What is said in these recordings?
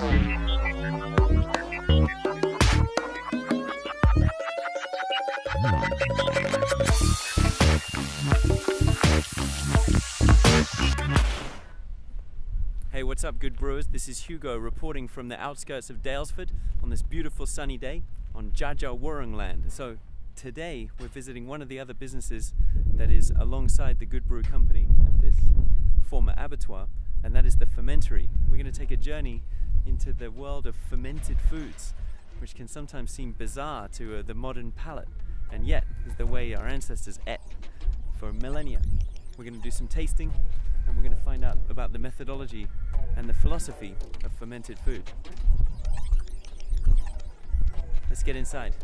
Hey, what's up, good brewers? This is Hugo reporting from the outskirts of Daylesford on this beautiful sunny day on Jaja Wurrung land. So today we're visiting one of the other businesses that is alongside the Good Brew company at this former abattoir, and that is the Fermentary. We're going to take a journey into the world of fermented foods, which can sometimes seem bizarre to the modern palate, and yet is the way our ancestors ate for millennia. We're going to do some tasting, and we're going to find out about the methodology and the philosophy of fermented food. Let's get inside.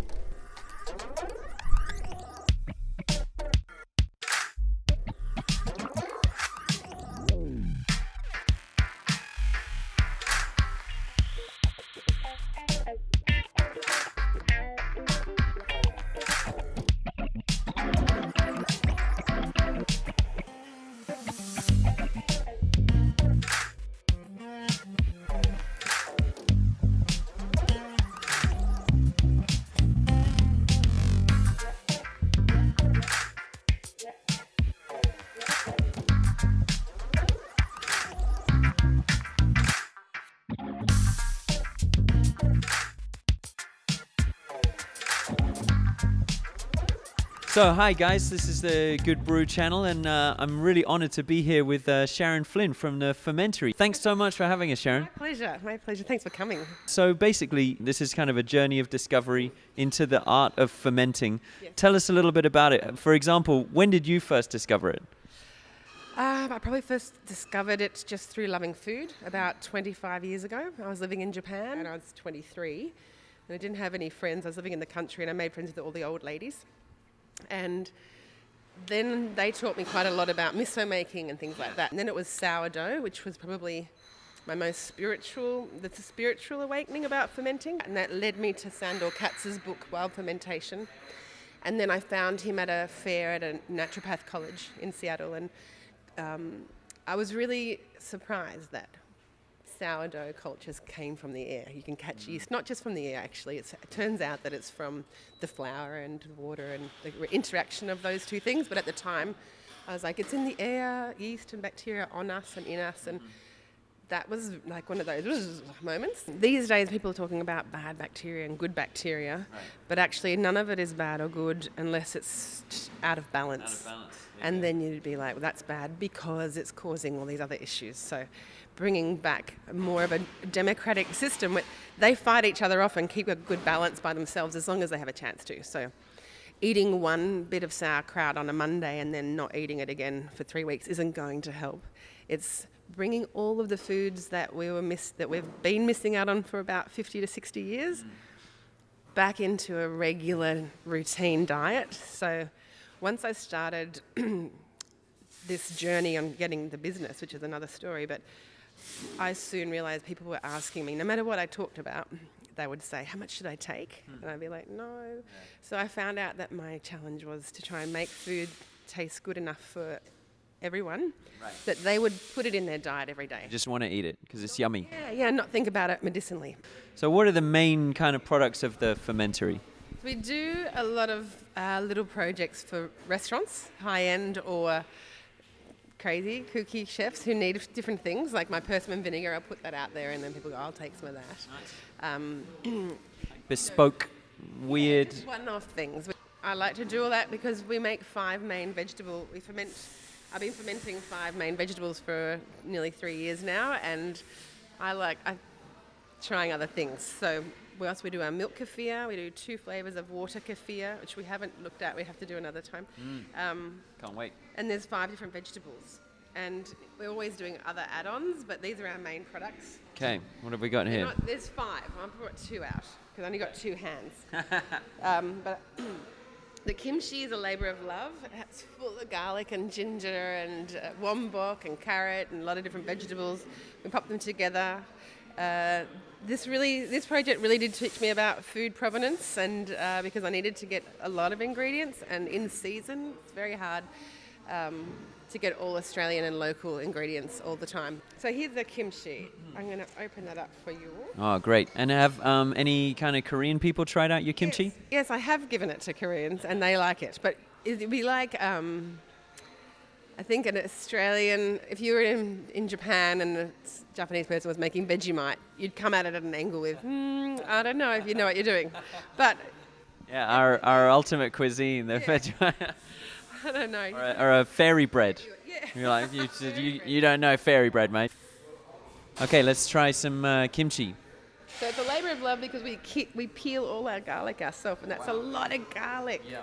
So hi guys, this is the Good Brew channel, and I'm really honoured to be here with Sharon Flynn from the Fermentary. Thanks so much for having us, Sharon. My pleasure. Thanks for coming. So basically, this is kind of a journey of discovery into the art of fermenting. Yes. Tell us a little bit about it. For example, when did you first discover it? I probably first discovered it just through loving food about 25 years ago. I was living in Japan and I was 23 and I didn't have any friends. I was living in the country and I made friends with all the old ladies. And then they taught me quite a lot about miso making and things like that. And then it was sourdough, which was probably my most spiritual awakening about fermenting. And that led me to Sandor Katz's book, Wild Fermentation. And then I found him at a fair at a naturopath college in Seattle. And I was really surprised that sourdough cultures came from the air. You can catch yeast, not just from the air actually. It turns out that it's from the flour and water and the interaction of those two things. But at the time, I was like, it's in the air, yeast and bacteria on us and in us. And that was like one of those moments. These days, people are talking about bad bacteria and good bacteria, right. But actually none of it is bad or good unless it's out of balance. Yeah. And then you'd be like, well, that's bad because it's causing all these other issues. So bringing back more of a democratic system where they fight each other off and keep a good balance by themselves as long as they have a chance to. So eating one bit of sauerkraut on a Monday and then not eating it again for 3 weeks isn't going to help. It's bringing all of the foods that we've been missing out on for about 50 to 60 years back into a regular routine diet. So once I started this journey on getting the business, which is another story, but I soon realized people were asking me, no matter what I talked about, they would say, how much should I take? And I'd be like, no. Yeah. So I found out that my challenge was to try and make food taste good enough for everyone, right, that they would put it in their diet every day. You just want to eat it because it's yummy. Yeah, not think about it medicinally. So what are the main kind of products of the Fermentary? We do a lot of little projects for restaurants, high-end or crazy, kooky chefs who need different things, like my persimmon vinegar. I'll put that out there and then people go, I'll take some of that. Nice. Bespoke, weird... One-off things. I like to do all that because we make 5 main vegetables. I've been fermenting 5 main vegetables for nearly 3 years now, and I'm trying other things. So we do our milk kefir. We do 2 flavors of water kefir, which we haven't looked at. We have to do another time. Can't wait. And there's 5 different vegetables. And we're always doing other add-ons, but these are our main products. Okay, what have we got here? There's 5. I brought 2 out because I only got 2 hands. But the kimchi is a labour of love. It's full of garlic and ginger and wombok and carrot and a lot of different vegetables. We pop them together. This project really did teach me about food provenance, and because I needed to get a lot of ingredients and in season. It's very hard to get all Australian and local ingredients all the time. So here's the kimchi. I'm going to open that up for you. Oh, great. And have any kind of Korean people tried out your kimchi? Yes, I have given it to Koreans and they like it. But it'd be like, I think an Australian, if you were in Japan and a Japanese person was making Vegemite, you'd come at it at an angle with, I don't know if you know what you're doing. But yeah, our ultimate cuisine, the Vegemite. I don't know. Or a fairy bread. Yeah. You're like, you don't know fairy bread, mate. Okay, let's try some kimchi. So it's a labour of love because we peel all our garlic ourselves, and that's a lot of garlic. Yeah.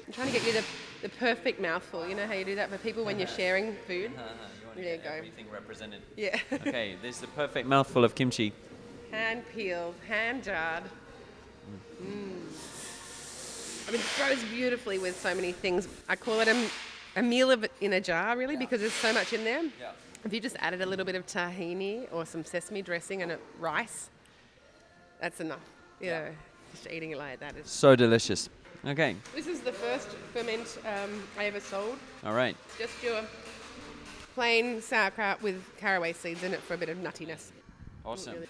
I'm trying to get you the perfect mouthful. You know how you do that for people when you're sharing food? There you go. Everything represented. Yeah. Okay, this is the perfect mouthful of kimchi. Hand peeled, hand jarred. I mean, it goes beautifully with so many things. I call it a meal in a jar, really, because there's so much in there. Yeah. If you just added a little bit of tahini or some sesame dressing and rice, that's enough. You know, just eating it like that is so delicious. Okay. This is the first ferment I ever sold. All right. Just your plain sauerkraut with caraway seeds in it for a bit of nuttiness. Awesome. Really.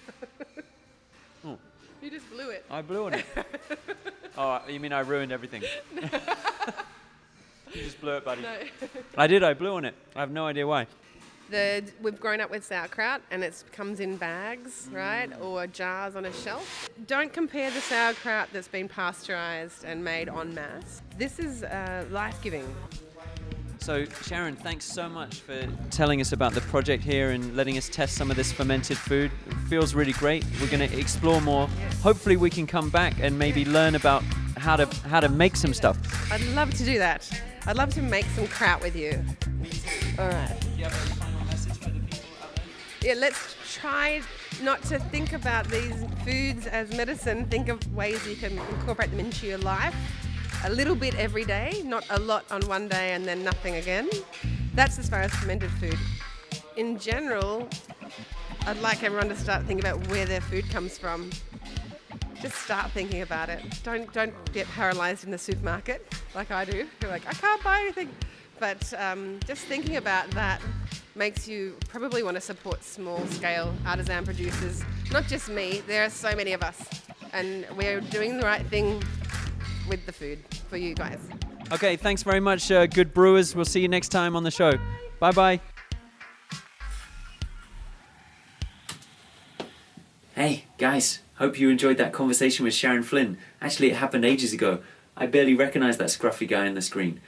You just blew it. I blew on it. Oh, you mean I ruined everything? You just blew it, buddy. No. I blew on it. I have no idea why. We've grown up with sauerkraut and it comes in bags, right, or jars on a shelf. Don't compare the sauerkraut that's been pasteurised and made en masse. This is life-giving. So Sharon, thanks so much for telling us about the project here and letting us test some of this fermented food. It feels really great. We're going to explore more. Hopefully we can come back and maybe learn about how to make some stuff. I'd love to do that. I'd love to make some kraut with you. All right. Do you have a final message for the people out there? Yeah, let's try not to think about these foods as medicine. Think of ways you can incorporate them into your life. A little bit every day, not a lot on one day and then nothing again. That's as far as fermented food. In general, I'd like everyone to start thinking about where their food comes from. Just start thinking about it. Don't get paralysed in the supermarket like I do. You're like, I can't buy anything. But just thinking about that makes you probably want to support small-scale artisan producers. Not just me, there are so many of us. And we're doing the right thing with the food for you guys. Okay, thanks very much, good brewers. We'll see you next time on the show. Bye-bye. Hey, guys. Hope you enjoyed that conversation with Sharon Flynn. Actually, it happened ages ago. I barely recognized that scruffy guy on the screen.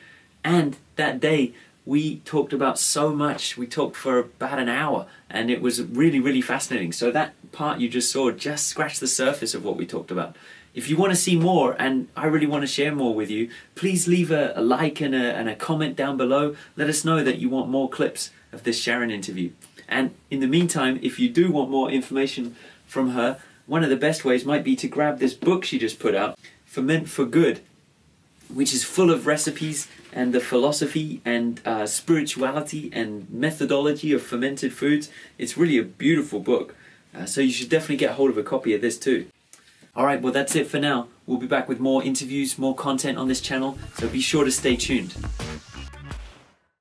And that day, we talked about so much. We talked for about an hour, and it was really, really fascinating. So that part you just saw just scratched the surface of what we talked about. If you want to see more, and I really want to share more with you, please leave a like and a comment down below. Let us know that you want more clips of this Sharon interview. And in the meantime, if you do want more information from her, one of the best ways might be to grab this book she just put out, Ferment for Good, which is full of recipes and the philosophy and spirituality and methodology of fermented foods. It's really a beautiful book. So you should definitely get hold of a copy of this too. Alright, well that's it for now. We'll be back with more interviews, more content on this channel, so be sure to stay tuned.